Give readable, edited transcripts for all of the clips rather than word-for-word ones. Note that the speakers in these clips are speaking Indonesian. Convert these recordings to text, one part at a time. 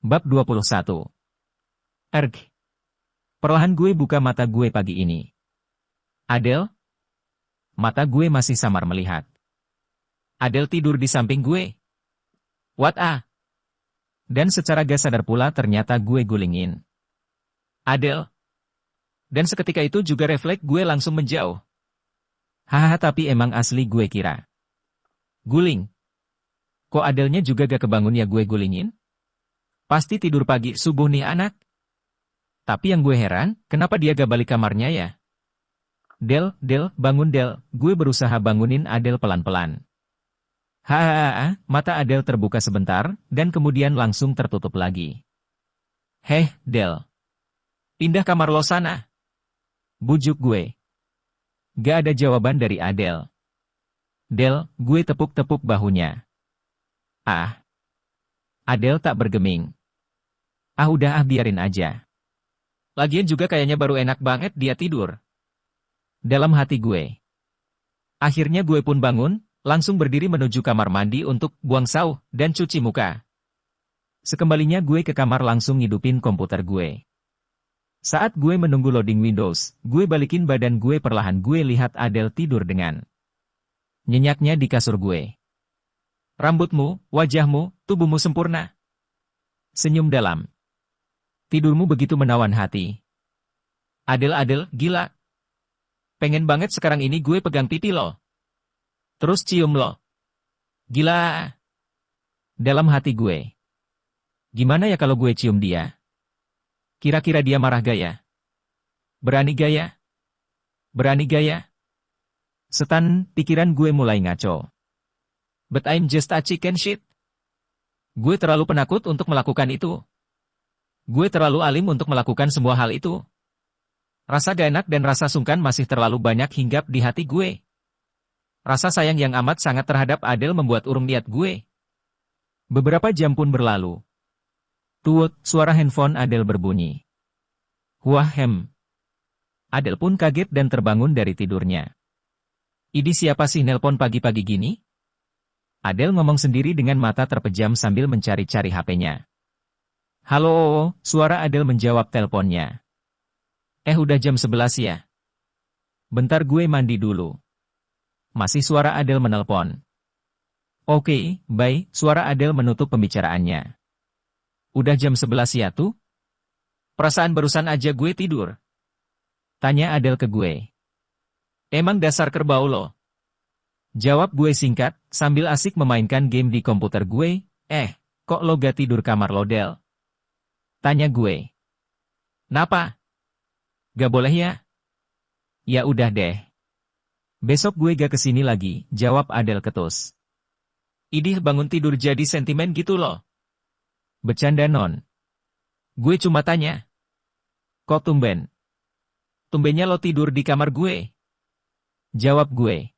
Bab 21. Erg. Perlahan gue buka mata gue pagi ini. Adele? Mata gue masih samar melihat. Adele tidur di samping gue. What ah? Dan secara gak sadar pula ternyata gue gulingin. Adele. Dan seketika itu juga refleks gue langsung menjauh. Hahaha, tapi emang asli gue kira. Guling. Kok Adelnya juga gak kebangun ya gue gulingin? Pasti tidur pagi subuh nih anak. Tapi yang gue heran, kenapa dia gak balik kamarnya ya? Del, bangun Del. Gue berusaha bangunin Adele pelan-pelan. Hahaha, mata Adele terbuka sebentar, dan kemudian langsung tertutup lagi. Heh, Del. Pindah kamar lo sana. Bujuk gue. Gak ada jawaban dari Adele. Del, gue tepuk-tepuk bahunya. Ah. Adele tak bergeming. Ah udah biarin aja. Lagian juga kayaknya baru enak banget dia tidur. Dalam hati gue. Akhirnya gue pun bangun, langsung berdiri menuju kamar mandi untuk buang sauh dan cuci muka. Sekembalinya gue ke kamar langsung ngidupin komputer gue. Saat gue menunggu loading Windows, gue balikin badan gue perlahan gue lihat Adele tidur dengan nyenyaknya di kasur gue. Rambutmu, wajahmu, tubuhmu sempurna. Senyum dalam. Tidurmu begitu menawan hati. Adele, gila. Pengen banget sekarang ini gue pegang pipi lo. Terus cium lo. Gila. Dalam hati gue. Gimana ya kalau gue cium dia? Kira-kira dia marah gaya? Berani gaya? Berani gaya? Setan, pikiran gue mulai ngaco. But I'm just a chicken shit. Gue terlalu penakut untuk melakukan itu. Gue terlalu alim untuk melakukan semua hal itu. Rasa gak enak dan rasa sungkan masih terlalu banyak hinggap di hati gue. Rasa sayang yang amat sangat terhadap Adele membuat urung niat gue. Beberapa jam pun berlalu. Tuut, suara handphone Adele berbunyi. Wah Adele pun kaget dan terbangun dari tidurnya. Ini siapa sih nelpon pagi-pagi gini? Adele ngomong sendiri dengan mata terpejam sambil mencari-cari HP-nya. Halo, suara Adele menjawab teleponnya. Udah jam 11 ya? Bentar gue mandi dulu. Masih suara Adele menelpon. Oke, bye, suara Adele menutup pembicaraannya. Udah jam 11 ya tuh? Perasaan barusan aja gue tidur. Tanya Adele ke gue. Emang dasar kerbau lo? Jawab gue singkat, sambil asik memainkan game di komputer gue. Kok lo gak tidur kamar lo, Del? Tanya gue. Napa? Gak boleh ya? Ya udah deh. Besok gue gak kesini lagi, jawab Adele ketus. Idih bangun tidur jadi sentimen gitu loh. Bercanda non. Gue cuma tanya. Kok tumben? Tumbennya lo tidur di kamar gue? Jawab gue.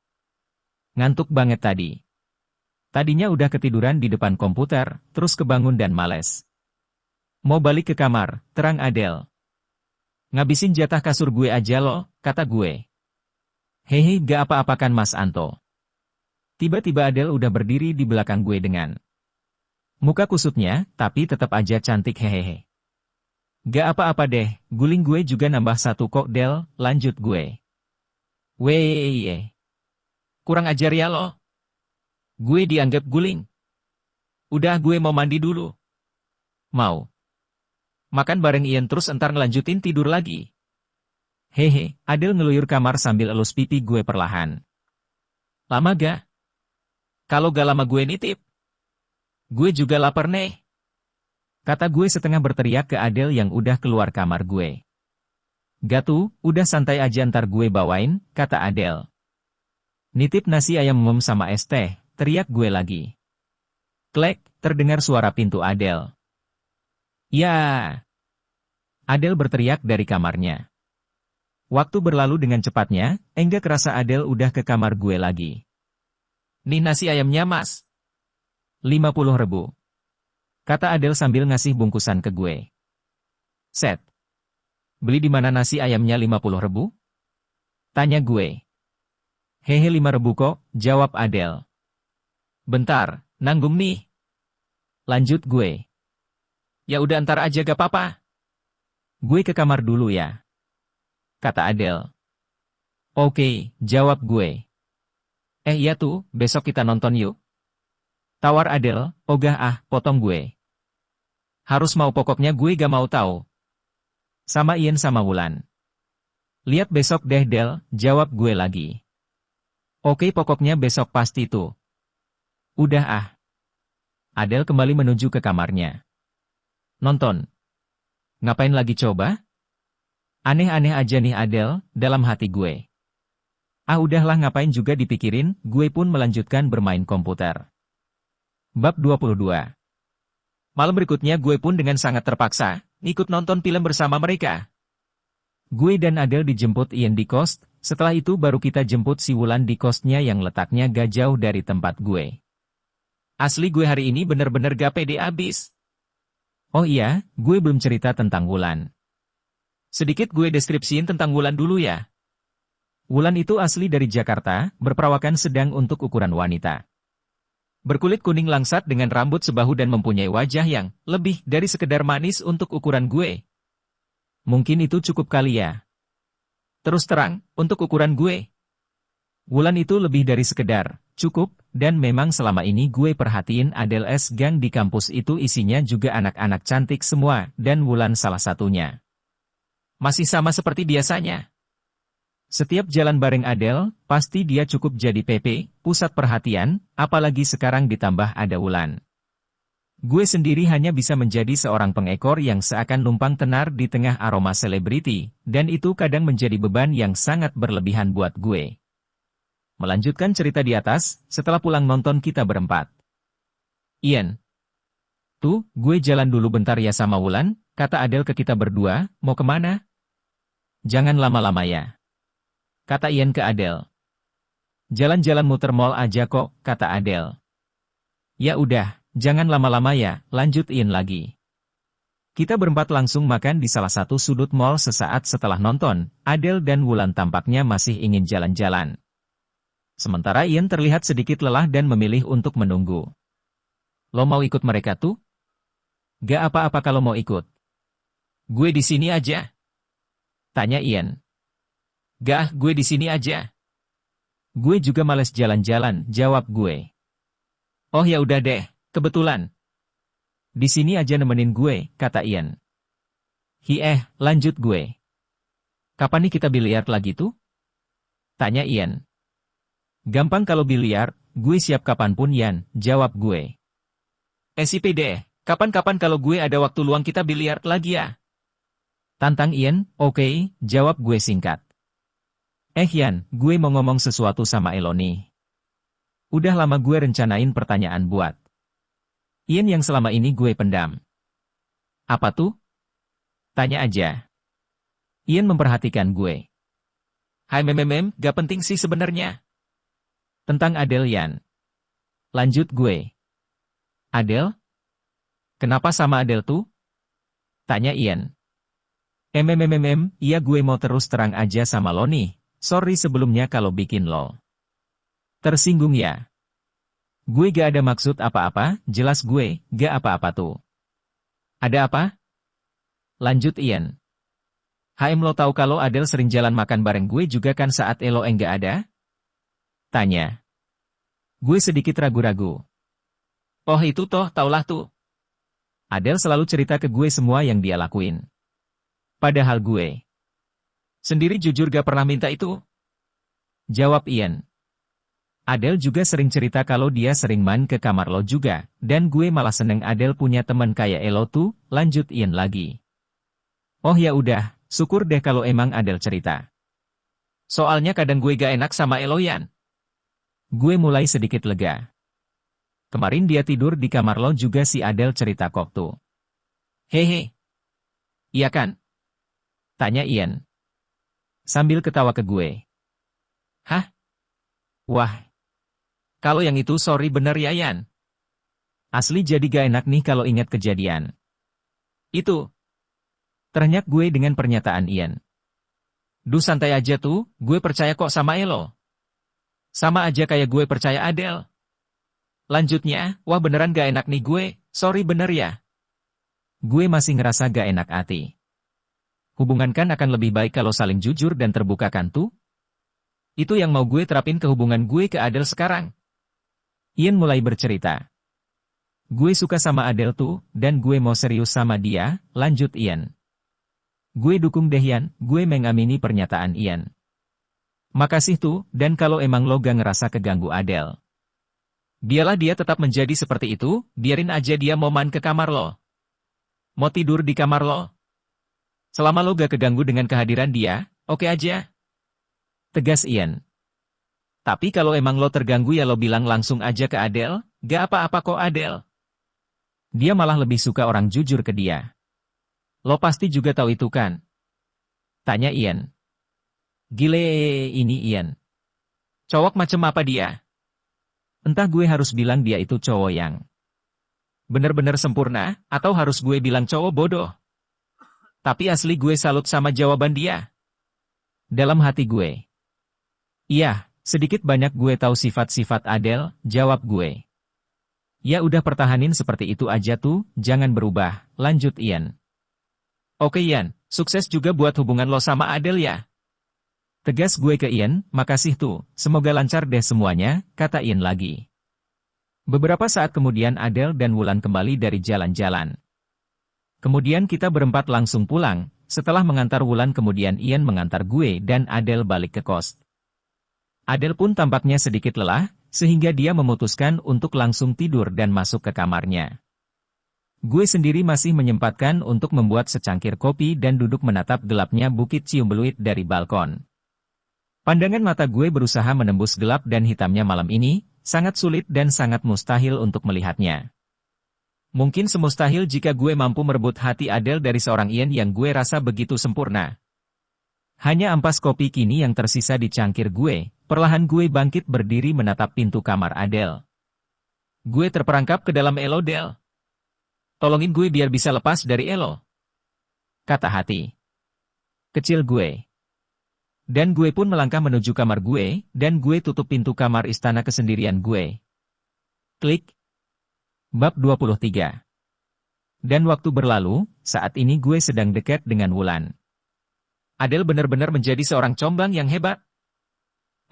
Ngantuk banget tadi. Tadinya udah ketiduran di depan komputer, terus kebangun dan males. Mau balik ke kamar, terang Adele. Ngabisin jatah kasur gue aja lo, kata gue. Hehe, gak apa-apa kan Mas Anto. Tiba-tiba Adele udah berdiri di belakang gue dengan muka kusutnya, tapi tetap aja cantik hehehe. Gak apa-apa deh, guling gue juga nambah satu kok Del, lanjut gue. Weh. Kurang ajar ya lo. Gue dianggap guling. Udah gue mau mandi dulu. Mau. Makan bareng Ian terus entar ngelanjutin tidur lagi. Hehe, Adele ngeluyur kamar sambil elus pipi gue perlahan. Lama gak? Kalau gak lama gue nitip. Gue juga lapar nih. Kata gue setengah berteriak ke Adele yang udah keluar kamar gue. Gatu, udah santai aja ntar gue bawain, kata Adele. Nitip nasi ayam sama es teh, teriak gue lagi. Klek, terdengar suara pintu Adele. Ya. Adele berteriak dari kamarnya. Waktu berlalu dengan cepatnya, enggak kerasa Adele udah ke kamar gue lagi. Nih nasi ayamnya mas. 50.000. Kata Adele sambil ngasih bungkusan ke gue. Set. Beli di mana nasi ayamnya 50.000? Tanya gue. Hehe 5.000 kok, jawab Adele. Bentar, nanggung nih. Lanjut gue. Ya udah ntar aja gak apa-apa. Gue ke kamar dulu ya, kata Adele. Oke, jawab gue. Iya tuh, besok kita nonton yuk. Tawar Adele, ogah potong gue. Harus mau pokoknya gue gak mau tahu. Sama Ian sama Wulan. Lihat besok deh Del, jawab gue lagi. Oke pokoknya besok pasti tuh. Udah. Adele kembali menuju ke kamarnya. Nonton. Ngapain lagi coba? Aneh-aneh aja nih Adele, dalam hati gue. Udahlah ngapain juga dipikirin, gue pun melanjutkan bermain komputer. Bab 22. Malam berikutnya gue pun dengan sangat terpaksa, ikut nonton film bersama mereka. Gue dan Adele dijemput Ian di kos, setelah itu baru kita jemput si Wulan di kosnya yang letaknya gak jauh dari tempat gue. Asli gue hari ini bener-bener gak pede abis. Oh iya, gue belum cerita tentang Wulan. Sedikit gue deskripsiin tentang Wulan dulu ya. Wulan itu asli dari Jakarta, berperawakan sedang untuk ukuran wanita. Berkulit kuning langsat dengan rambut sebahu dan mempunyai wajah yang lebih dari sekedar manis untuk ukuran gue. Mungkin itu cukup kali ya. Terus terang, untuk ukuran gue. Wulan itu lebih dari sekedar cukup, dan memang selama ini gue perhatiin Adele S gang di kampus itu isinya juga anak-anak cantik semua, dan Wulan salah satunya. Masih sama seperti biasanya. Setiap jalan bareng Adele, pasti dia cukup jadi PP, pusat perhatian, apalagi sekarang ditambah ada Wulan. Gue sendiri hanya bisa menjadi seorang pengekor yang seakan numpang tenar di tengah aroma selebriti, dan itu kadang menjadi beban yang sangat berlebihan buat gue. Melanjutkan cerita di atas, setelah pulang nonton kita berempat. Ian. Tuh, gue jalan dulu bentar ya sama Wulan, kata Adele ke kita berdua, mau kemana? Jangan lama-lama ya, kata Ian ke Adele. Jalan-jalan muter mall aja kok, kata Adele. Ya udah, jangan lama-lama ya, lanjut Ian lagi. Kita berempat langsung makan di salah satu sudut mall sesaat setelah nonton, Adele dan Wulan tampaknya masih ingin jalan-jalan. Sementara Ian terlihat sedikit lelah dan memilih untuk menunggu. Lo mau ikut mereka tuh? Gak apa-apa kalau mau ikut. Gue di sini aja, tanya Ian. Gak, gue di sini aja. Gue juga males jalan-jalan, jawab gue. Oh ya udah deh, kebetulan. Di sini aja nemenin gue, kata Ian. Lanjut gue. Kapan nih kita biliar lagi tuh? Tanya Ian. Gampang kalau biliar, gue siap kapanpun Ian, jawab gue. Sip deh, kapan-kapan kalau gue ada waktu luang kita biliar lagi ya. Tantang Ian, oke, jawab gue singkat. Ian, gue mau ngomong sesuatu sama Elo nih. Udah lama gue rencanain pertanyaan buat Ian yang selama ini gue pendam. Apa tuh? Tanya aja. Ian memperhatikan gue. Hai gak penting sih sebenarnya. Tentang Adele Ian. Lanjut gue. Adele? Kenapa sama Adele tuh? Tanya Ian. Iya gue mau terus terang aja sama lo nih. Sorry sebelumnya kalau bikin lo tersinggung ya. Gue gak ada maksud apa-apa, jelas gue gak apa-apa tuh. Ada apa? Lanjut Ian. Lo tahu kalau Adele sering jalan makan bareng gue juga kan saat Elo enggak ada? Tanya. Gue sedikit ragu-ragu. Oh itu toh taulah tuh. Adele selalu cerita ke gue semua yang dia lakuin. Padahal gue sendiri jujur gak pernah minta itu. Jawab Ian. Adele juga sering cerita kalau dia sering main ke kamar lo juga, dan gue malah seneng Adele punya teman kayak Elo tuh, lanjut Ian lagi. Oh ya udah, syukur deh kalau emang Adele cerita. Soalnya kadang gue gak enak sama Elo Ian. Gue mulai sedikit lega. Kemarin dia tidur di kamar lo juga si Adele cerita kok tuh. Hehe. Iya kan? Tanya Ian. Sambil ketawa ke gue. Hah? Wah. Kalau yang itu sorry bener ya Ian. Asli jadi gak enak nih kalau ingat kejadian itu. Terenyak gue dengan pernyataan Ian. Duh santai aja tuh, gue percaya kok sama Elo. Sama aja kayak gue percaya Adele. Lanjutnya, wah beneran gak enak nih gue, sorry bener ya. gue masih ngerasa gak enak hati. Hubungan kan akan lebih baik kalau saling jujur dan terbuka kan tuh? Itu yang mau gue terapin ke hubungan gue ke Adele sekarang. Ian mulai bercerita. Gue suka sama Adele tuh, dan gue mau serius sama dia, lanjut Ian. Gue dukung deh Ian, gue mengamini pernyataan Ian. Makasih tuh, dan kalau emang lo gak ngerasa keganggu Adele. Biarlah dia tetap menjadi seperti itu, biarin aja dia mau main ke kamar lo. Mau tidur di kamar lo. Selama lo gak keganggu dengan kehadiran dia, oke aja. Tegas Ian. Tapi kalau emang lo terganggu ya lo bilang langsung aja ke Adele, gak apa-apa kok Adele. Dia malah lebih suka orang jujur ke dia. Lo pasti juga tahu itu kan? Tanya Ian. Gile ini Ian. Cowok macem apa dia? Entah gue harus bilang dia itu cowok yang bener-bener sempurna, atau harus gue bilang cowok bodoh. Tapi asli gue salut sama jawaban dia. Dalam hati gue. Iya, sedikit banyak gue tahu sifat-sifat Adele, jawab gue. Ya udah pertahanin seperti itu aja tuh, jangan berubah, lanjut Ian. Oke Ian, sukses juga buat hubungan lo sama Adele ya. Tegas gue ke Ian, makasih tuh, semoga lancar deh semuanya, kata Ian lagi. Beberapa saat kemudian Adele dan Wulan kembali dari jalan-jalan. Kemudian kita berempat langsung pulang, setelah mengantar Wulan kemudian Ian mengantar gue dan Adele balik ke kos. Adele pun tampaknya sedikit lelah, sehingga dia memutuskan untuk langsung tidur dan masuk ke kamarnya. Gue sendiri masih menyempatkan untuk membuat secangkir kopi dan duduk menatap gelapnya Bukit Ciumbeluit dari balkon. Pandangan mata gue berusaha menembus gelap dan hitamnya malam ini, sangat sulit dan sangat mustahil untuk melihatnya. Mungkin semustahil jika gue mampu merebut hati Adele dari seorang Ian yang gue rasa begitu sempurna. Hanya ampas kopi kini yang tersisa di cangkir gue, perlahan gue bangkit berdiri menatap pintu kamar Adele. Gue terperangkap ke dalam Elo Del. Tolongin gue biar bisa lepas dari Elo. Kata hati kecil gue. Dan gue pun melangkah menuju kamar gue, dan gue tutup pintu kamar istana kesendirian gue. Klik. Bab 23. Dan waktu berlalu, saat ini gue sedang dekat dengan Wulan. Adele benar-benar menjadi seorang comblang yang hebat.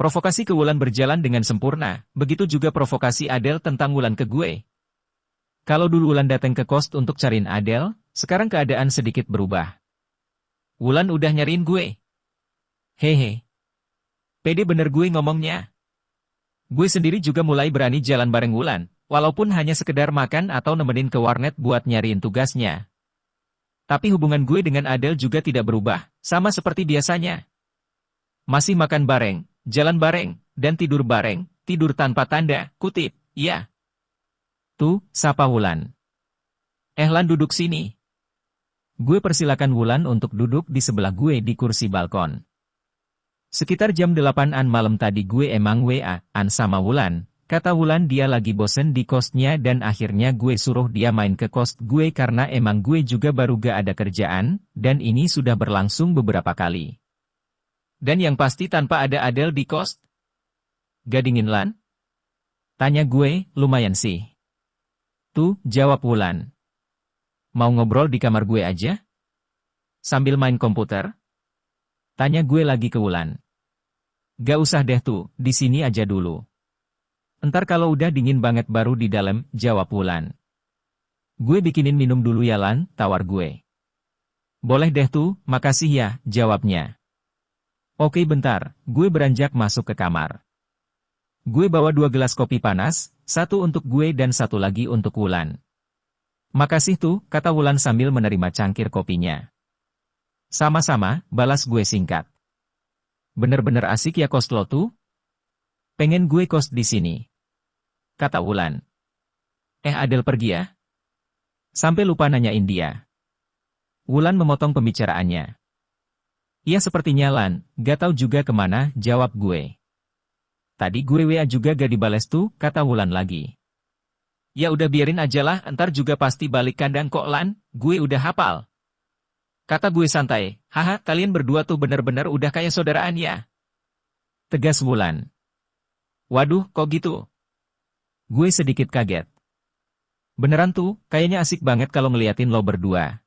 Provokasi ke Wulan berjalan dengan sempurna, begitu juga provokasi Adele tentang Wulan ke gue. Kalau dulu Wulan datang ke kos untuk cariin Adele, sekarang keadaan sedikit berubah. Wulan udah nyariin gue. Hehe. Pede bener gue ngomongnya. Gue sendiri juga mulai berani jalan bareng Wulan, walaupun hanya sekedar makan atau nemenin ke warnet buat nyariin tugasnya. Tapi hubungan gue dengan Adele juga tidak berubah, sama seperti biasanya. Masih makan bareng, jalan bareng, dan tidur bareng, tidur tanpa tanda, kutip, ya. Tuh, sapa Wulan. Lan duduk sini. Gue persilakan Wulan untuk duduk di sebelah gue di kursi balkon. Sekitar jam 8-an malam tadi gue emang WA-an sama Wulan, kata Wulan dia lagi bosen di kosnya dan akhirnya gue suruh dia main ke kos gue karena emang gue juga baru gak ada kerjaan, dan ini sudah berlangsung beberapa kali. Dan yang pasti tanpa ada Adele di kos. Gak dingin Lan? Tanya gue, lumayan sih. Tuh, jawab Wulan. Mau ngobrol di kamar gue aja? Sambil main komputer? Tanya gue lagi ke Wulan. Gak usah deh tuh, di sini aja dulu. Entar kalau udah dingin banget baru di dalam, jawab Wulan. Gue bikinin minum dulu ya Lan, tawar gue. Boleh deh tuh, makasih ya, jawabnya. Oke bentar, gue beranjak masuk ke kamar. Gue bawa 2 gelas kopi panas, satu untuk gue dan satu lagi untuk Wulan. Makasih tuh, kata Wulan sambil menerima cangkir kopinya. Sama-sama, balas gue singkat. Bener-bener asik ya kos lo tuh? Pengen gue kos di sini. Kata Wulan. Adele pergi ya? Sampai lupa nanyain dia. Wulan memotong pembicaraannya. Iya sepertinya Lan, gak tahu juga kemana, jawab gue. Tadi gue WA juga gak dibales tuh, kata Wulan lagi. Ya udah biarin aja lah, entar juga pasti balik kandang kok Lan, gue udah hafal. Kata gue santai, haha kalian berdua tuh bener-bener udah kayak saudaraan ya. Tegas Wulan. Waduh, kok gitu? Gue sedikit kaget. Beneran tuh, kayaknya asik banget kalau ngeliatin lo berdua.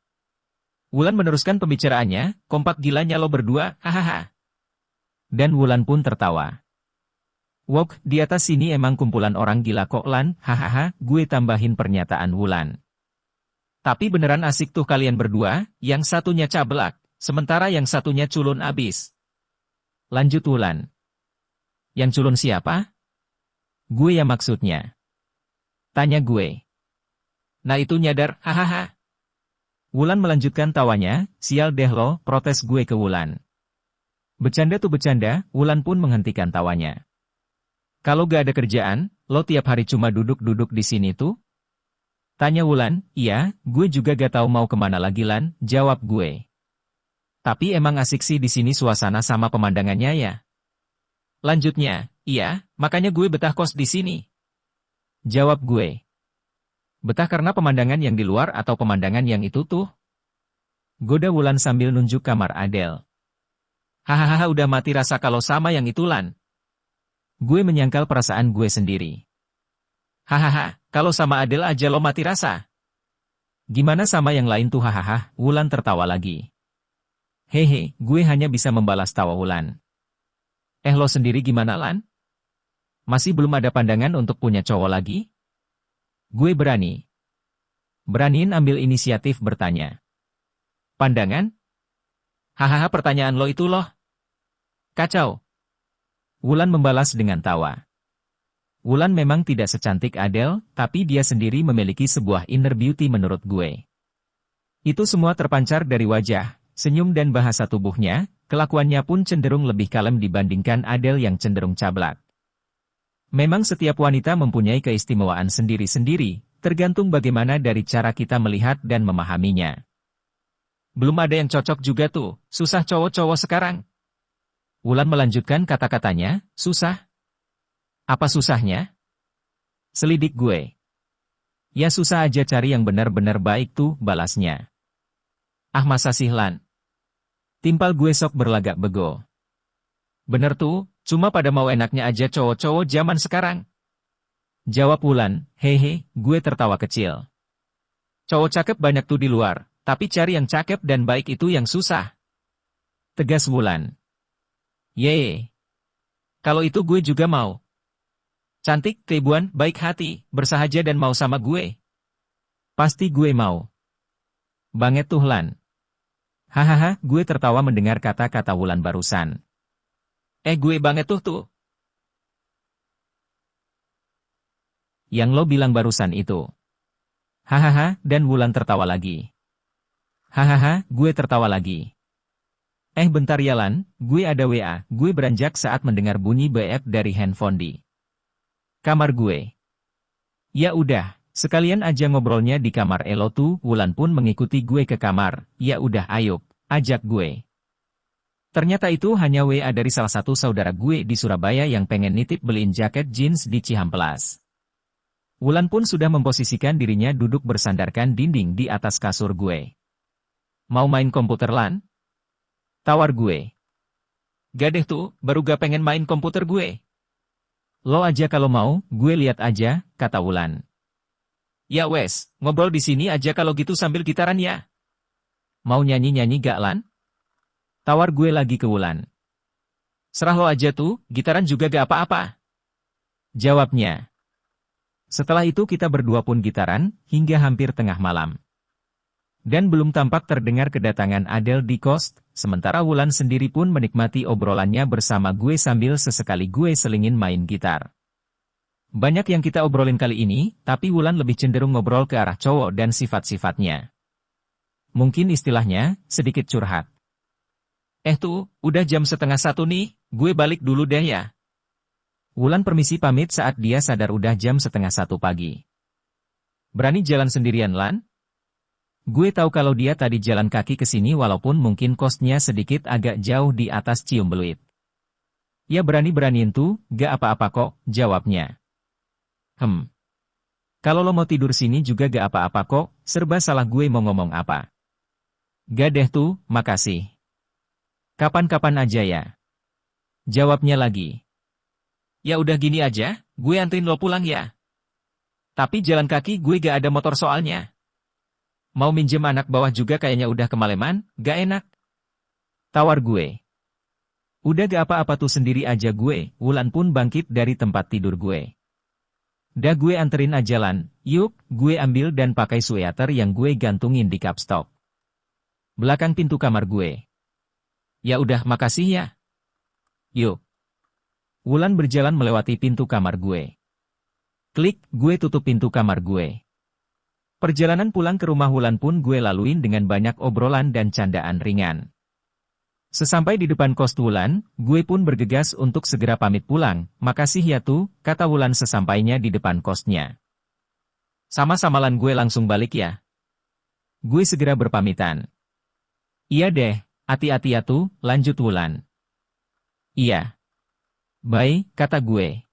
Wulan meneruskan pembicaraannya, kompak gilanya lo berdua, hahaha. Dan Wulan pun tertawa. Wok, di atas sini emang kumpulan orang gila kok Lan, hahaha, gue tambahin pernyataan Wulan. Tapi beneran asik tuh kalian berdua, yang satunya cablak, sementara yang satunya culun abis. Lanjut Wulan. Yang culun siapa? Gue ya maksudnya. Tanya gue. Nah itu nyadar, hahaha. Wulan melanjutkan tawanya, sial deh lo, protes gue ke Wulan. Bercanda tuh bercanda, Wulan pun menghentikan tawanya. Kalau gak ada kerjaan, lo tiap hari cuma duduk-duduk di sini tuh? Tanya Wulan, iya, gue juga gak tahu mau kemana lagi Lan, jawab gue. Tapi emang asik sih di sini suasana sama pemandangannya ya. Lanjutnya, iya, makanya gue betah kos di sini. Jawab gue. Betah karena pemandangan yang di luar atau pemandangan yang itu tuh? Goda Wulan sambil nunjuk kamar Adele. Hahaha udah mati rasa kalau sama yang itu Lan. Gue menyangkal perasaan gue sendiri. Hahaha, kalau sama Adele aja lo mati rasa. Gimana sama yang lain tuh hahaha, Wulan tertawa lagi. Hehe, gue hanya bisa membalas tawa Wulan. Lo sendiri gimana Lan? Masih belum ada pandangan untuk punya cowok lagi? Gue berani. Beraniin ambil inisiatif bertanya. Pandangan? Hahaha pertanyaan lo itu loh. Kacau. Wulan membalas dengan tawa. Wulan memang tidak secantik Adele, tapi dia sendiri memiliki sebuah inner beauty menurut gue. Itu semua terpancar dari wajah, senyum dan bahasa tubuhnya, kelakuannya pun cenderung lebih kalem dibandingkan Adele yang cenderung cablak. Memang setiap wanita mempunyai keistimewaan sendiri-sendiri, tergantung bagaimana dari cara kita melihat dan memahaminya. Belum ada yang cocok juga tuh, susah cowok-cowok sekarang. Wulan melanjutkan kata-katanya, susah? Apa susahnya? Selidik gue. Ya susah aja cari yang benar-benar baik tuh, balasnya. Ah masa sih Lan? Timpal gue sok berlagak bego. Bener tuh, cuma pada mau enaknya aja cowok-cowok zaman sekarang. Jawab Wulan, hehe, gue tertawa kecil. Cowok cakep banyak tuh di luar, tapi cari yang cakep dan baik itu yang susah. Tegas Wulan. Yeay. Kalau itu gue juga mau. Cantik, keibuan, baik hati, bersahaja dan mau sama gue. Pasti gue mau. Banget tuh Lan. Hahaha, gue tertawa mendengar kata-kata Wulan barusan. Gue banget tuh. Yang lo bilang barusan itu. Hahaha, dan Wulan tertawa lagi. Hahaha, gue tertawa lagi. Bentar ya Lan, gue ada WA, gue beranjak saat mendengar bunyi BF dari handphone di kamar gue. Ya udah, sekalian aja ngobrolnya di kamar Elo tuh, Wulan pun mengikuti gue ke kamar, ya udah ayo, ajak gue. Ternyata itu hanya WA dari salah satu saudara gue di Surabaya yang pengen nitip beliin jaket jeans di Cihampelas. Wulan pun sudah memposisikan dirinya duduk bersandarkan dinding di atas kasur gue. Mau main komputer Lan? Tawar gue. Gak deh tuh, baru gak pengen main komputer gue. Lo aja kalau mau, gue lihat aja, kata Wulan. Ya wes, ngobrol di sini aja kalau gitu sambil gitaran ya. Mau nyanyi-nyanyi gak Lan? Tawar gue lagi ke Wulan. Serah lo aja tuh, gitaran juga gak apa-apa. Jawabnya. Setelah itu kita berdua pun gitaran, hingga hampir tengah malam. Dan belum tampak terdengar kedatangan Adele di kos, sementara Wulan sendiri pun menikmati obrolannya bersama gue sambil sesekali gue selingin main gitar. Banyak yang kita obrolin kali ini, tapi Wulan lebih cenderung ngobrol ke arah cowok dan sifat-sifatnya. Mungkin istilahnya, sedikit curhat. Tuh, udah jam 12:30 nih, gue balik dulu deh ya. Wulan permisi pamit saat dia sadar udah jam 12:30 pagi. Berani jalan sendirian Lan? Gue tahu kalau dia tadi jalan kaki ke sini walaupun mungkin kosnya sedikit agak jauh di atas Ciumbeluit. Ya berani-beraniin tuh, gak apa-apa kok, jawabnya. Kalau lo mau tidur sini juga gak apa-apa kok, serba salah gue mau ngomong apa. Gak deh tuh, makasih. Kapan-kapan aja ya. Jawabnya lagi. Ya udah gini aja, gue anterin lo pulang ya. Tapi jalan kaki gue gak ada motor soalnya. Mau minjem anak bawah juga kayaknya udah kemaleman, gak enak. Tawar gue. Udah gak apa-apa tuh sendiri aja gue, Wulan pun bangkit dari tempat tidur gue. Dah gue anterin aja Lan, yuk, gue ambil dan pakai sweater yang gue gantungin di kapstok. Belakang pintu kamar gue. Ya udah makasih ya. Yuk. Wulan berjalan melewati pintu kamar gue. Klik, gue tutup pintu kamar gue. Perjalanan pulang ke rumah Wulan pun gue laluin dengan banyak obrolan dan candaan ringan. Sesampai di depan kos Wulan, gue pun bergegas untuk segera pamit pulang. Makasih ya tuh, kata Wulan sesampainya di depan kosnya. Sama-sama Lan, gue langsung balik ya. Gue segera berpamitan. Iya deh, hati-hati ya tuh, lanjut Wulan. Iya. Baik, kata gue.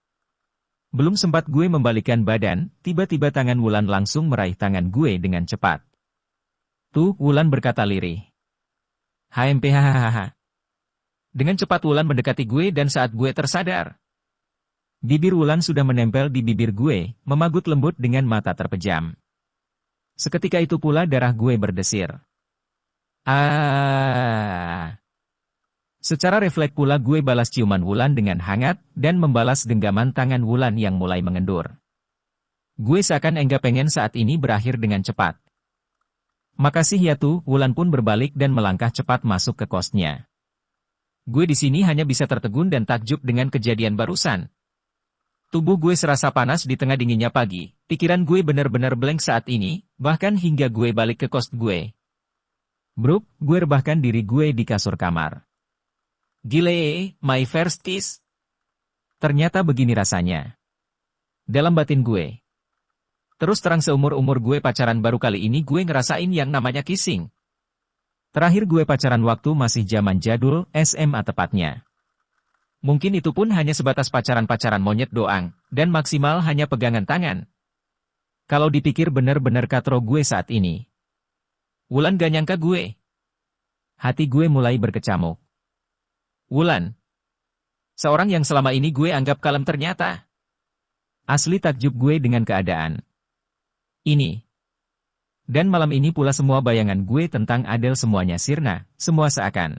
Belum sempat gue membalikkan badan, tiba-tiba tangan Wulan langsung meraih tangan gue dengan cepat. Tuh, Wulan berkata lirih. HMP hahaha. Dengan cepat Wulan mendekati gue dan saat gue tersadar. Bibir Wulan sudah menempel di bibir gue, memagut lembut dengan mata terpejam. Seketika itu pula darah gue berdesir. Secara refleks pula gue balas ciuman Wulan dengan hangat, dan membalas genggaman tangan Wulan yang mulai mengendur. Gue seakan enggak pengen saat ini berakhir dengan cepat. Makasih ya tuh, Wulan pun berbalik dan melangkah cepat masuk ke kosnya. Gue di sini hanya bisa tertegun dan takjub dengan kejadian barusan. Tubuh gue serasa panas di tengah dinginnya pagi, pikiran gue benar-benar blank saat ini, bahkan hingga gue balik ke kos gue. Bruk, gue rebahkan diri gue di kasur kamar. Gile, my first kiss. Ternyata begini rasanya. Dalam batin gue. Terus terang seumur-umur gue pacaran baru kali ini gue ngerasain yang namanya kissing. Terakhir gue pacaran waktu masih zaman jadul, SMA tepatnya. Mungkin itu pun hanya sebatas pacaran-pacaran monyet doang, dan maksimal hanya pegangan tangan. Kalau dipikir bener-bener katro gue saat ini. Wulan gak nyangka gue. Hati gue mulai berkecamuk. Wulan. Seorang yang selama ini gue anggap kalem ternyata. Asli takjub gue dengan keadaan ini. Dan malam ini pula semua bayangan gue tentang Adele semuanya sirna, semua seakan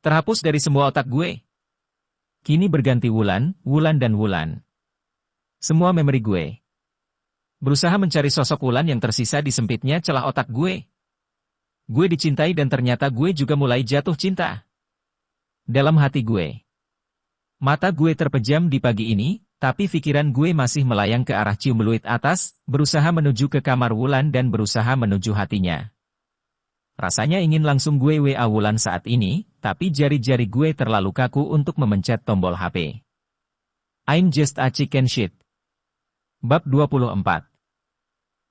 terhapus dari semua otak gue. Kini berganti Wulan, Wulan dan Wulan. Semua memori gue. Berusaha mencari sosok Wulan yang tersisa di sempitnya celah otak gue. Gue dicintai dan ternyata gue juga mulai jatuh cinta. Dalam hati gue. Mata gue terpejam di pagi ini, tapi pikiran gue masih melayang ke arah cium beluit atas, berusaha menuju ke kamar Wulan dan berusaha menuju hatinya. Rasanya ingin langsung gue WA Wulan saat ini, tapi jari-jari gue terlalu kaku untuk memencet tombol HP. I'm just a chicken shit. Bab 24.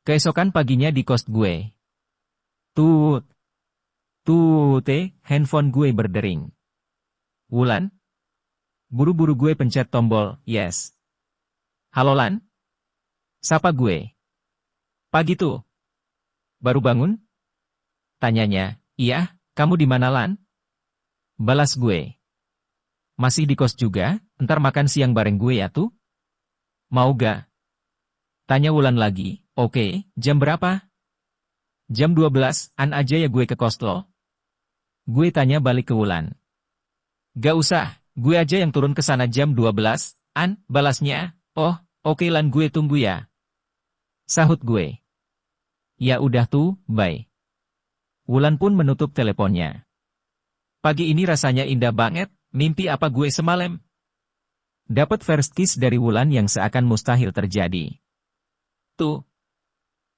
Keesokan paginya di kos gue. Tut. Handphone gue berdering. Wulan? Buru-buru gue pencet tombol, yes. Halo Lan? Sapa gue? Pagi tuh. Baru bangun? Tanyanya, iya, kamu di mana Lan? Balas gue. Masih di kos juga, ntar makan siang bareng gue ya tuh? Mau gak? Tanya Wulan lagi, oke, jam berapa? Jam 12-an aja ya gue ke kos lo. Gue tanya balik ke Wulan. Gak usah. Gue aja yang turun ke sana jam 12-an, balasnya, oh, oke Lan gue tunggu ya. Sahut gue. Ya udah tuh, bye. Wulan pun menutup teleponnya. Pagi ini rasanya indah banget, mimpi apa gue semalam? Dapat first kiss dari Wulan yang seakan mustahil terjadi. Tuh.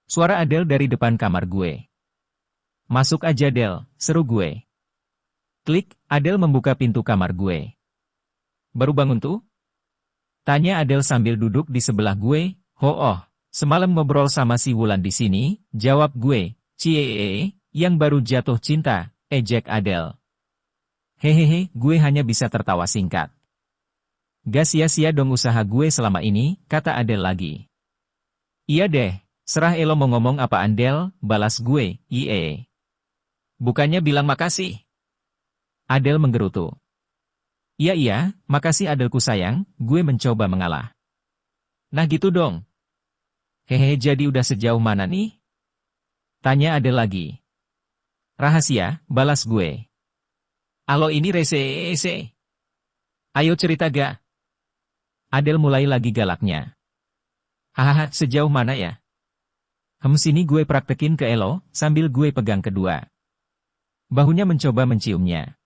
Suara Adele dari depan kamar gue. Masuk aja Del, seru gue. Klik, Adele membuka pintu kamar gue. Baru bangun tuh? Tanya Adele sambil duduk di sebelah gue. Semalam ngobrol sama si Wulan di sini, jawab gue. Cie, yang baru jatuh cinta, ejek Adele. Hehehe, gue hanya bisa tertawa singkat. Gak sia-sia dong usaha gue selama ini, kata Adele lagi. Iya deh, serah elo mau ngomong apa Adele, balas gue, iye. Bukannya bilang makasih. Adele menggerutu. Iya, makasih Adelku sayang, gue mencoba mengalah. Nah gitu dong. Hehe, jadi udah sejauh mana nih? Tanya Adele lagi. Rahasia, balas gue. Alo ini rese. Ayo cerita ga? Adele mulai lagi galaknya. Hahaha, sejauh mana ya? Sini gue praktekin ke Elo, sambil gue pegang kedua bahunya mencoba menciumnya.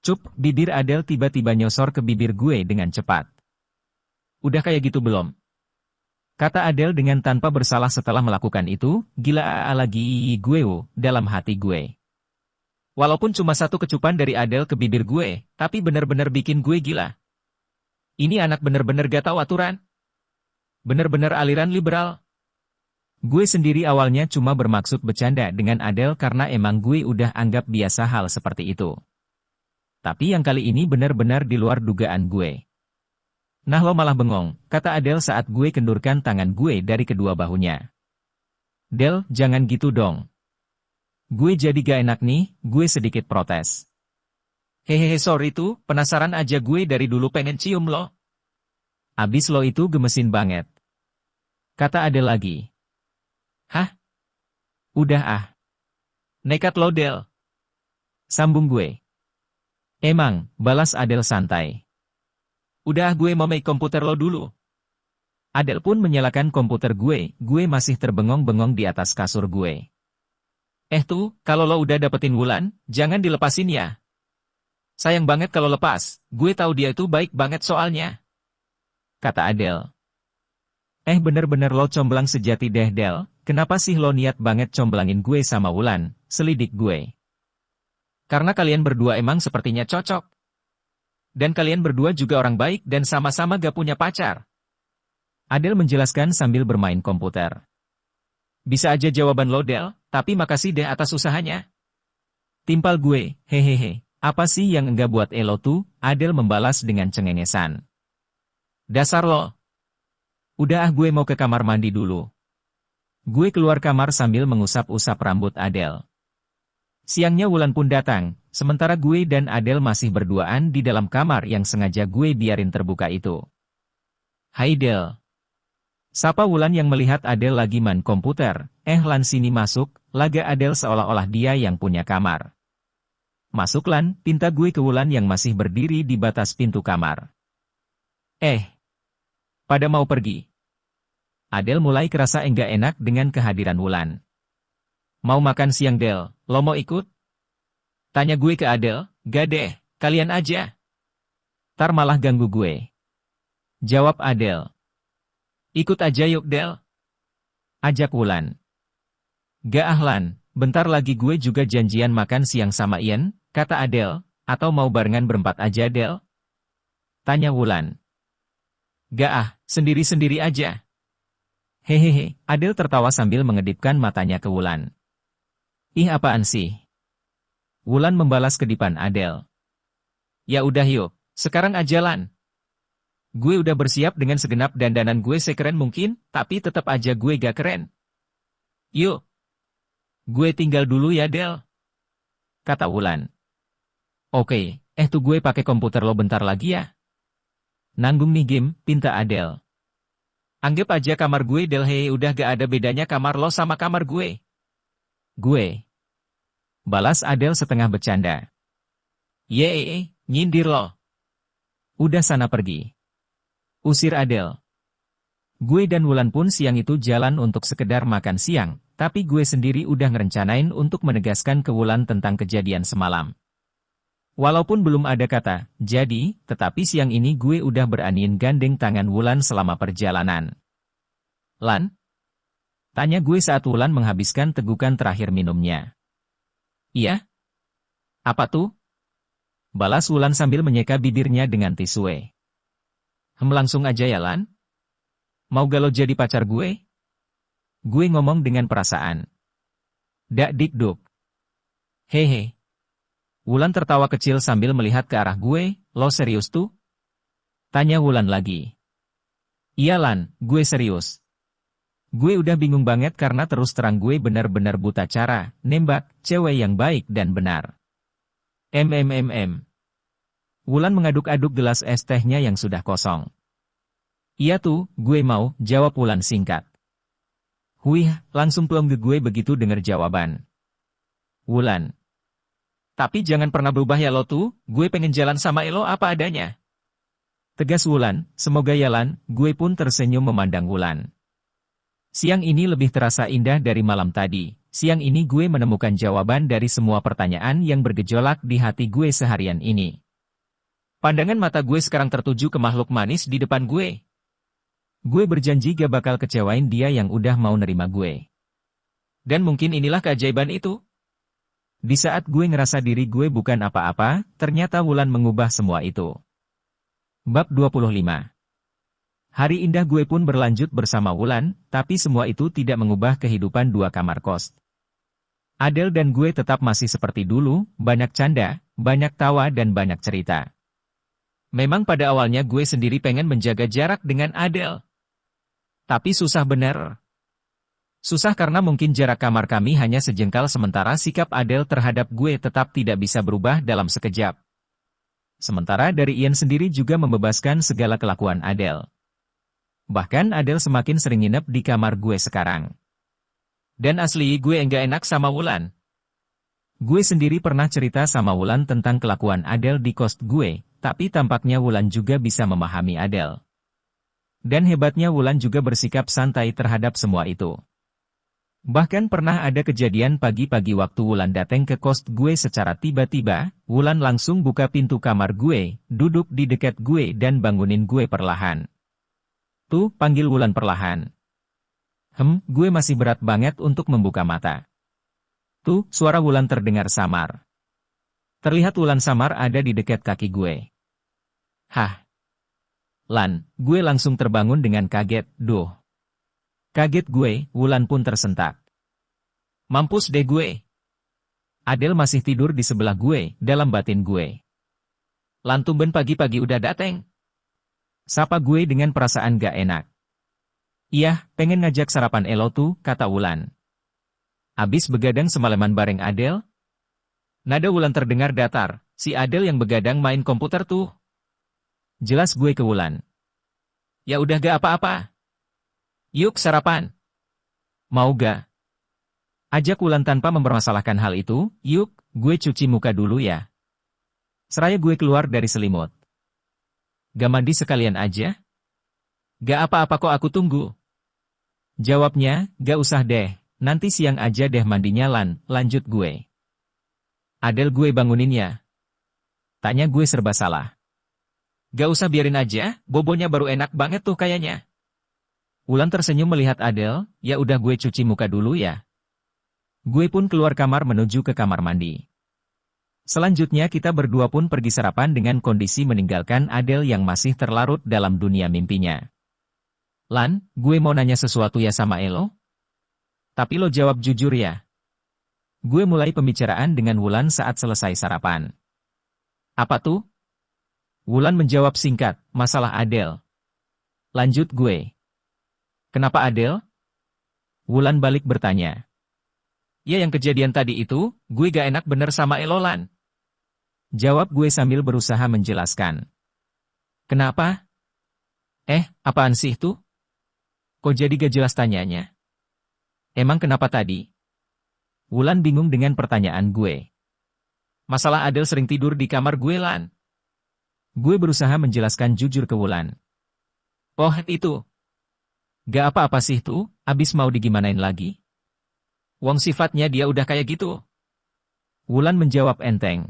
Cup, bibir Adele tiba-tiba nyosor ke bibir gue dengan cepat. Udah kayak gitu belum? Kata Adele dengan tanpa bersalah setelah melakukan itu, gila lagi gue dalam hati gue. Walaupun cuma satu kecupan dari Adele ke bibir gue, tapi bener-bener bikin gue gila. Ini anak bener-bener gak tahu aturan. Bener-bener aliran liberal. Gue sendiri awalnya cuma bermaksud bercanda dengan Adele karena emang gue udah anggap biasa hal seperti itu. Tapi yang kali ini benar-benar di luar dugaan gue. Nah lo malah bengong, kata Adele saat gue kendurkan tangan gue dari kedua bahunya. Del, jangan gitu dong. Gue jadi gak enak nih, gue sedikit protes. Hehehe sorry tuh, penasaran aja gue dari dulu pengen cium lo. Abis lo itu gemesin banget. Kata Adele lagi. Hah? Udah ah. Nekat lo Del. Sambung gue. Emang, balas Adele santai. Udah gue mau make komputer lo dulu. Adele pun menyalakan komputer gue masih terbengong-bengong di atas kasur gue. Tuh, kalau lo udah dapetin Wulan, jangan dilepasin ya. Sayang banget kalau lepas, gue tahu dia itu baik banget soalnya. Kata Adele. Bener-bener lo comblang sejati deh Del, kenapa sih lo niat banget comblangin gue sama Wulan, selidik gue. Karena kalian berdua emang sepertinya cocok. Dan kalian berdua juga orang baik dan sama-sama gak punya pacar. Adele menjelaskan sambil bermain komputer. Bisa aja jawaban lo Del, tapi makasih deh atas usahanya. Timpal gue, hehehe, apa sih yang enggak buat Elo tuh? Adele membalas dengan cengengesan. Dasar lo. Udah gue mau ke kamar mandi dulu. Gue keluar kamar sambil mengusap-usap rambut Adele. Siangnya Wulan pun datang, sementara gue dan Adele masih berduaan di dalam kamar yang sengaja gue biarin terbuka itu. Hai Del. Sapa Wulan yang melihat Adele lagi main komputer, Lan sini masuk, laga Adele seolah-olah dia yang punya kamar. Masuk Lan, pinta gue ke Wulan yang masih berdiri di batas pintu kamar. Pada mau pergi. Adele mulai kerasa enggak enak dengan kehadiran Wulan. Mau makan siang Del, lo mau ikut? Tanya gue ke Adele, gak deh, kalian aja. Tar malah ganggu gue. Jawab Adele. Ikut aja yuk Del. Ajak Wulan. Gak Lan, bentar lagi gue juga janjian makan siang sama Ian, kata Adele, atau mau barengan berempat aja Del? Tanya Wulan. Gak sendiri-sendiri aja. Hehehe, Adele tertawa sambil mengedipkan matanya ke Wulan. Ih apaan sih? Wulan membalas kedipan Adele. Ya udah yuk, sekarang aja Lan. Gue udah bersiap dengan segenap dandanan gue sekeren mungkin, tapi tetap aja gue gak keren. Yuk. Gue tinggal dulu ya Del. Kata Wulan. Oke, tuh gue pakai komputer lo bentar lagi ya. Nanggung nih game, pinta Adele. Anggap aja kamar gue Del hei udah gak ada bedanya kamar lo sama kamar gue. Gue. Balas Adele setengah bercanda. Yeay, nyindir lo. Udah sana pergi. Usir Adele. Gue dan Wulan pun siang itu jalan untuk sekedar makan siang, tapi gue sendiri udah ngerencanain untuk menegaskan ke Wulan tentang kejadian semalam. Walaupun belum ada kata, jadi, tetapi siang ini gue udah beraniin gandeng tangan Wulan selama perjalanan. Lan? Tanya gue saat Wulan menghabiskan tegukan terakhir minumnya. Iya? Apa tuh? Balas Wulan sambil menyeka bibirnya dengan tisu. Langsung aja ya Lan? Mau gak lo jadi pacar gue? Gue ngomong dengan perasaan. Dak dik duk. Hehe. Wulan tertawa kecil sambil melihat ke arah gue, lo serius tuh? Tanya Wulan lagi. Iya Lan, gue serius. Gue udah bingung banget karena terus terang gue benar-benar buta cara nembak cewek yang baik dan benar. Wulan mengaduk-aduk gelas es tehnya yang sudah kosong. Iya tuh, gue mau, jawab Wulan singkat. Wih, langsung plong ke gue begitu denger jawaban Wulan. Tapi jangan pernah berubah ya lo tuh, gue pengen jalan sama Elo apa adanya. Tegas Wulan, semoga ya Lan, gue pun tersenyum memandang Wulan. Siang ini lebih terasa indah dari malam tadi. Siang ini gue menemukan jawaban dari semua pertanyaan yang bergejolak di hati gue seharian ini. Pandangan mata gue sekarang tertuju ke makhluk manis di depan gue. Gue berjanji gak bakal kecewain dia yang udah mau nerima gue. Dan mungkin inilah keajaiban itu. Di saat gue ngerasa diri gue bukan apa-apa, ternyata Wulan mengubah semua itu. Bab 25. Hari indah gue pun berlanjut bersama Wulan, tapi semua itu tidak mengubah kehidupan dua kamar kos. Adel dan gue tetap masih seperti dulu, banyak canda, banyak tawa dan banyak cerita. Memang pada awalnya gue sendiri pengen menjaga jarak dengan Adel. Tapi susah bener. Susah karena mungkin jarak kamar kami hanya sejengkal sementara sikap Adel terhadap gue tetap tidak bisa berubah dalam sekejap. Sementara dari Ian sendiri juga membebaskan segala kelakuan Adel. Bahkan Adel semakin sering nginep di kamar gue sekarang. Dan asli gue enggak enak sama Wulan. Gue sendiri pernah cerita sama Wulan tentang kelakuan Adel di kos gue, tapi tampaknya Wulan juga bisa memahami Adel. Dan hebatnya Wulan juga bersikap santai terhadap semua itu. Bahkan pernah ada kejadian pagi-pagi waktu Wulan datang ke kos gue secara tiba-tiba, Wulan langsung buka pintu kamar gue, duduk di dekat gue dan bangunin gue perlahan. Tuh, panggil Wulan perlahan. Gue masih berat banget untuk membuka mata. Tuh, suara Wulan terdengar samar. Terlihat Wulan samar ada di dekat kaki gue. Hah? Lan, gue langsung terbangun dengan kaget, duh. Kaget gue, Wulan pun tersentak. Mampus deh gue. Adel masih tidur di sebelah gue, dalam batin gue. Lan tumben pagi-pagi udah dateng. Sapa gue dengan perasaan gak enak. Iya, pengen ngajak sarapan Elo tuh, kata Wulan. Abis begadang semalaman bareng Adel? Nada Wulan terdengar datar, si Adel yang begadang main komputer tuh. Jelas gue ke Wulan. Ya udah gak apa-apa. Yuk sarapan. Mau gak? Ajak Wulan tanpa mempermasalahkan hal itu, yuk, gue cuci muka dulu ya. Seraya gue keluar dari selimut. Gak mandi sekalian aja? Gak apa-apa kok aku tunggu. Jawabnya, gak usah deh, nanti siang aja deh mandinya Lan, lanjut gue. Adel gue bangunin ya. Tanya gue serba salah. Gak usah biarin aja, bobonya baru enak banget tuh kayaknya. Wulan tersenyum melihat Adel, ya udah gue cuci muka dulu ya. Gue pun keluar kamar menuju ke kamar mandi. Selanjutnya kita berdua pun pergi sarapan dengan kondisi meninggalkan Adel yang masih terlarut dalam dunia mimpinya. Lan, gue mau nanya sesuatu ya sama Elo? Tapi lo jawab jujur ya. Gue mulai pembicaraan dengan Wulan saat selesai sarapan. Apa tuh? Wulan menjawab singkat, masalah Adel. Lanjut gue. Kenapa Adel? Wulan balik bertanya. Ya yang kejadian tadi itu, gue gak enak bener sama Elo Lan. Jawab gue sambil berusaha menjelaskan. Kenapa? Apaan sih tuh? Kok jadi gak jelas tanyanya? Emang kenapa tadi? Wulan bingung dengan pertanyaan gue. Masalah Adel sering tidur di kamar gue Lan. Gue berusaha menjelaskan jujur ke Wulan. Oh itu. Gak apa-apa sih tuh, abis mau digimanain lagi? Wong sifatnya dia udah kayak gitu. Wulan menjawab enteng.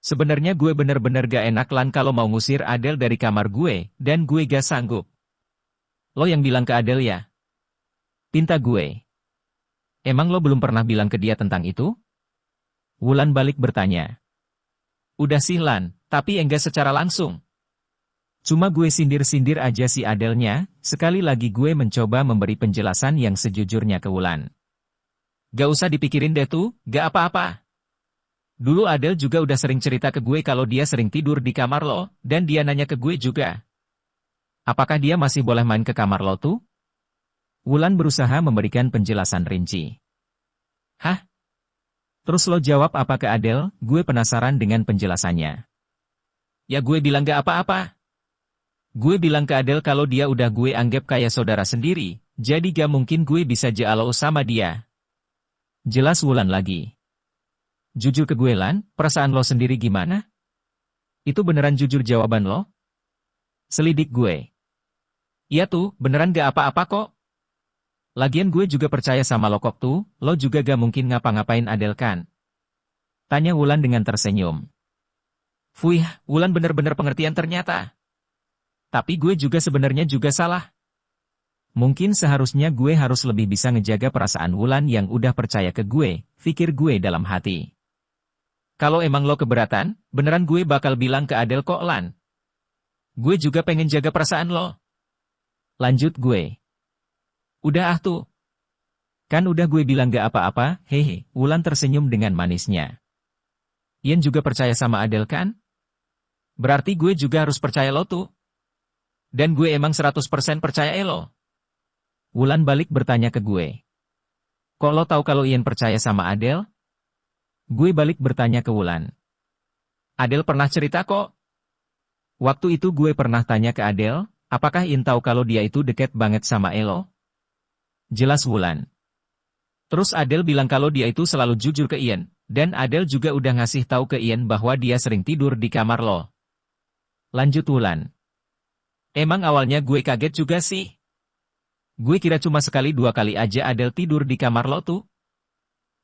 Sebenarnya gue bener-bener gak enak Lan kalau mau ngusir Adel dari kamar gue, dan gue gak sanggup. Lo yang bilang ke Adel ya? Pinta gue. Emang lo belum pernah bilang ke dia tentang itu? Wulan balik bertanya. Udah sih Lan, tapi enggak secara langsung. Cuma gue sindir-sindir aja si Adelnya, sekali lagi gue mencoba memberi penjelasan yang sejujurnya ke Wulan. Gak usah dipikirin deh tuh, gak apa-apa. Dulu Adel juga udah sering cerita ke gue kalau dia sering tidur di kamar lo, dan dia nanya ke gue juga. Apakah dia masih boleh main ke kamar lo tuh? Wulan berusaha memberikan penjelasan rinci. Hah? Terus lo jawab apa ke Adel? Gue penasaran dengan penjelasannya. Ya gue bilang gak apa-apa. Gue bilang ke Adel kalau dia udah gue anggap kayak saudara sendiri, Jadi gak mungkin gue bisa jalo sama dia. Jelas Wulan lagi. Jujur ke gue Lan, perasaan lo sendiri gimana? Itu beneran jujur jawaban lo? Selidik gue. Iya tuh, beneran gak apa-apa kok. Lagian gue juga percaya sama lo kok tuh, lo juga gak mungkin ngapa-ngapain Adele kan? Tanya Wulan dengan tersenyum. Fuih, Wulan bener-bener pengertian ternyata. Tapi gue juga sebenarnya juga salah. Mungkin seharusnya gue harus lebih bisa ngejaga perasaan Wulan yang udah percaya ke gue, pikir gue dalam hati. Kalau emang lo keberatan, beneran gue bakal bilang ke Adele kok Lan. Gue juga pengen jaga perasaan lo. Lanjut gue. Udah ah tuh. Kan udah gue bilang gak apa-apa, hehe, Wulan tersenyum dengan manisnya. Ian juga percaya sama Adele kan? Berarti gue juga harus percaya lo tuh. Dan gue emang 100% percaya lo. Wulan balik bertanya ke gue. Kok lo tahu kalau Ian percaya sama Adele? Gue balik bertanya ke Wulan. Adele pernah cerita kok. Waktu itu gue pernah tanya ke Adele, apakah Ian tahu kalau dia itu deket banget sama Elo? Jelas Wulan. Terus Adele bilang kalau dia itu selalu jujur ke Ian, dan Adele juga udah ngasih tahu ke Ian bahwa dia sering tidur di kamar lo. Lanjut Wulan. Emang awalnya gue kaget juga sih. Gue kira cuma sekali dua kali aja Adele tidur di kamar lo tuh.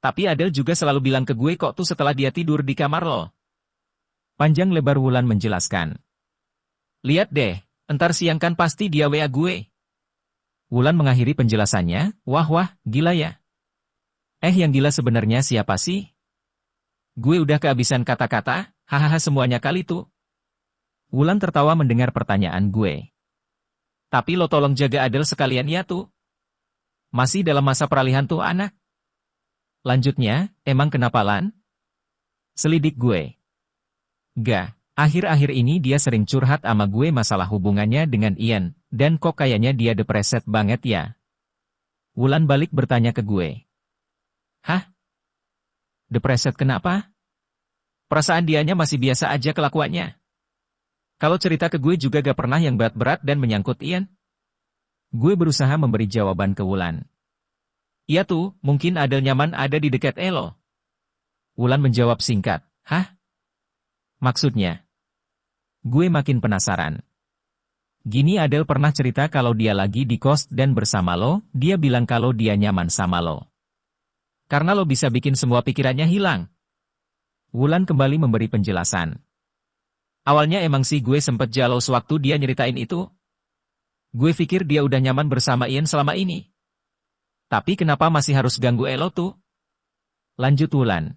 Tapi Adele juga selalu bilang ke gue kok tuh setelah dia tidur di kamar lo. Panjang lebar Wulan menjelaskan. Lihat deh, entar siang kan pasti dia WA gue. Wulan mengakhiri penjelasannya, wah, gila ya. Yang gila sebenarnya siapa sih? Gue udah kehabisan kata-kata, hahaha semuanya kali tuh. Wulan tertawa mendengar pertanyaan gue. Tapi lo tolong jaga Adele sekalian ya tuh. Masih dalam masa peralihan tuh anak. Lanjutnya, emang kenapa Lan? Selidik gue. Gak, akhir-akhir ini dia sering curhat sama gue masalah hubungannya dengan Ian, dan kok kayaknya dia depreset banget ya. Wulan balik bertanya ke gue. Hah? Depreset kenapa? Perasaan dianya masih biasa aja kelakuannya. Kalau cerita ke gue juga gak pernah yang berat-berat dan menyangkut Ian. Gue berusaha memberi jawaban ke Wulan. Iya tuh, mungkin Adele nyaman ada di dekat Elo. Wulan menjawab singkat, hah? Maksudnya? Gue makin penasaran. Gini Adele pernah cerita kalau dia lagi di kos dan bersama lo, dia bilang kalau dia nyaman sama lo. Karena lo bisa bikin semua pikirannya hilang. Wulan kembali memberi penjelasan. Awalnya emang sih gue sempet jalo sewaktu dia nyeritain itu. Gue pikir dia udah nyaman bersama Ian selama ini. Tapi kenapa masih harus ganggu Elo tuh? Lanjut Wulan.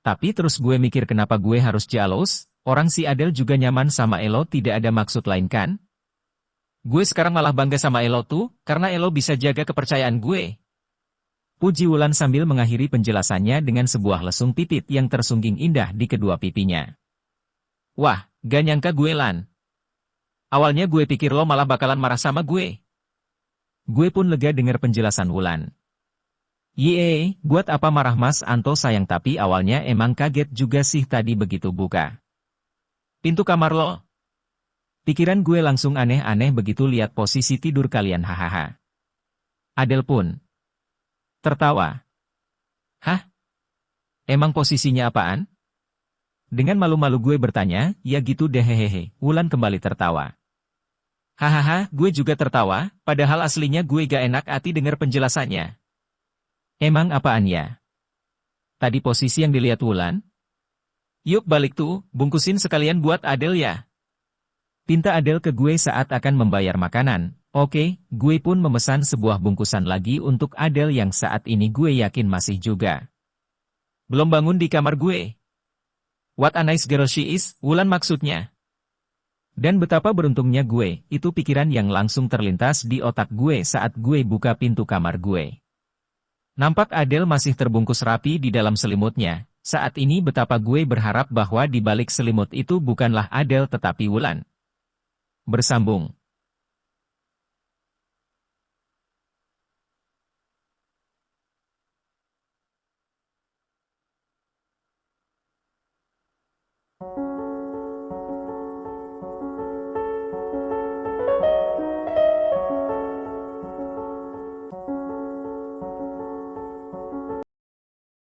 Tapi terus gue mikir kenapa gue harus jalos, orang si Adele juga nyaman sama Elo tidak ada maksud lain kan? Gue sekarang malah bangga sama Elo tuh, karena Elo bisa jaga kepercayaan gue. Puji Wulan sambil mengakhiri penjelasannya dengan sebuah lesung titit yang tersungging indah di kedua pipinya. Wah, gak nyangka gue Lan. Awalnya gue pikir lo malah bakalan marah sama gue. Gue pun lega dengar penjelasan Wulan. Yee, buat apa marah Mas Anto sayang tapi awalnya emang kaget juga sih tadi begitu buka pintu kamar lo. Pikiran gue langsung aneh-aneh begitu lihat posisi tidur kalian hahaha. Adele pun tertawa. Hah? Emang posisinya apaan? Dengan malu-malu gue bertanya, ya gitu deh hehehe. Wulan kembali tertawa. Hahaha, gue juga tertawa, padahal aslinya gue gak enak hati dengar penjelasannya. Emang apaan ya? Tadi posisi yang dilihat Wulan? Yuk balik tuh, bungkusin sekalian buat Adele ya. Pinta Adele ke gue saat akan membayar makanan. Oke, gue pun memesan sebuah bungkusan lagi untuk Adele yang saat ini gue yakin masih juga belum bangun di kamar gue. What a nice girl she is, Wulan maksudnya. Dan betapa beruntungnya gue, itu pikiran yang langsung terlintas di otak gue saat gue buka pintu kamar gue. Nampak Adele masih terbungkus rapi di dalam selimutnya. Saat ini betapa gue berharap bahwa di balik selimut itu bukanlah Adele tetapi Wulan. Bersambung.